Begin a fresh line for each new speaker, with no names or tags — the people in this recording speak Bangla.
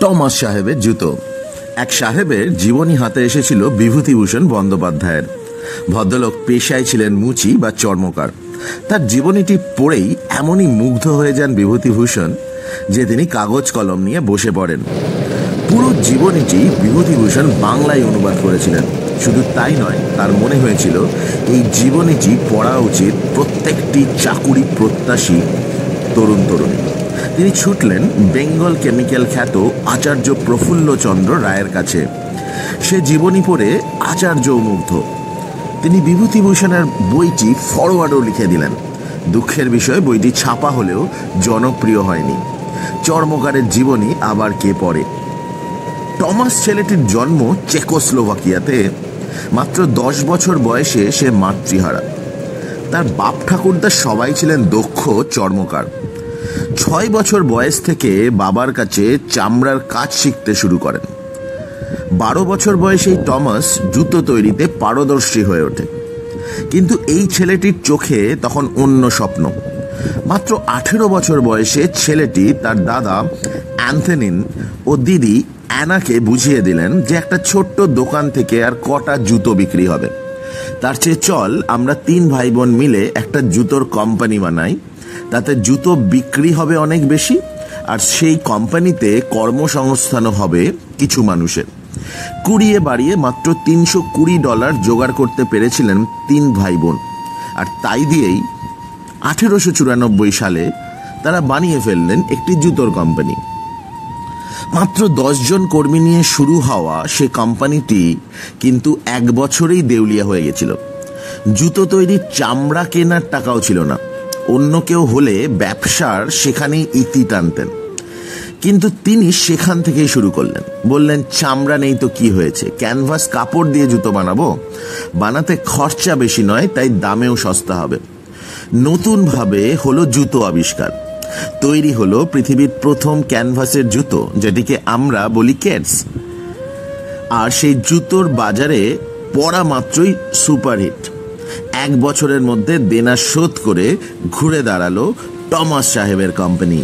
টমাস সাহেবের জুতো। এক সাহেবের জীবনী হাতে এসেছিল বিভূতিভূষণ বন্দ্যোপাধ্যায়ের। ভদ্রলোক পেশায় ছিলেন মুচি বা চর্মকার। তার জীবনীটি পড়েই এমনই মুগ্ধ হয়ে যান বিভূতিভূষণ যে তিনি কাগজ কলম নিয়ে বসে পড়েন। পুরো জীবনীটি বিভূতিভূষণ বাংলায় অনুবাদ করেছিলেন। শুধু তাই নয়, তার মনে হয়েছিল এই জীবনীটি পড়া উচিত প্রত্যেকটি চাকুরি প্রত্যাশী তরুণ তরুণী। তিনি ছুটলেন বেঙ্গল কেমিক্যাল খ্যাত আচার্য প্রফুল্লচন্দ্র রায়ের কাছে। সে জীবনী পড়ে আচার্য মুগ্ধ। তিনি বিভূতিভূষণের বইটি ফরওয়ার্ডও লিখে দিলেন। দুঃখের বিষয়, বইটি ছাপা হলেও জনপ্রিয় হয়নি। চর্মকারের জীবনী আবার কে পড়ে? টমাস ছেলেটির জন্ম চেকোস্লোভাকিয়াতে। মাত্র 10 বছর বয়সে সে মাতৃহারা। তার বাপ ঠাকুরদা সবাই ছিলেন দক্ষ চর্মকার। 6 বছর বয়স থেকে বাবার কাছে চামড়ার কাজ শিখতে শুরু করেন। 12 বছর বয়সেই টমাস জুতো তৈরিতে পারদর্শী হয়ে ওঠে। কিন্তু এই ছেলেটির চোখে তখন অন্য স্বপ্ন। মাত্র 18 বছর বয়সে ছেলেটি তার দাদা অ্যান্থনিন ও দিদি অ্যানাকে বুঝিয়ে দিলেন যে একটা ছোট্ট দোকান থেকে আর কটা জুতো বিক্রি হবে। তার চেয়ে চল আমরা 3 ভাই বোন মিলে একটা জুতোর কোম্পানি বানাই, তাতে জুতো বিক্রি হবে অনেক বেশি, আর সেই কোম্পানিতে কর্মসংস্থানও হবে কিছু মানুষের। কুড়িয়ে বাড়িয়ে মাত্র $320 জোগাড় করতে পেরেছিলেন 3 ভাই বোন। আর তাই দিয়েই 1894 সালে তারা বানিয়ে ফেললেন একটি জুতোর কোম্পানি। মাত্র 10 জন কর্মী নিয়ে শুরু হওয়া সে কোম্পানিটি কিন্তু 1 বছরেই দেউলিয়া হয়ে গেছিল। জুতো তৈরির চামড়া কেনার টাকাও ছিল না। অন্য কেউ হলে ব্যবসার সেখানেই ইতি টানতেন, কিন্তু তিনি সেখান থেকেই শুরু করলেন। বললেন, চামড়া নেই তো কি হয়েছে, ক্যানভাস কাপড় দিয়ে জুতো বানাবো। বানাতে খরচা বেশি নয়, তাই দামেও সস্তা হবে। নতুনভাবে হলো জুতো আবিষ্কার। তৈরি হলো পৃথিবীর প্রথম ক্যানভাসের জুতো, যেটিকে আমরা বলি কেডস। আর সেই জুতোর বাজারে পড়া মাত্রই সুপারহিট। 1 বছরের মধ্যে দেনা শোধ করে ঘুরে দাঁড়ালো টমাস সাহেবের কোম্পানি।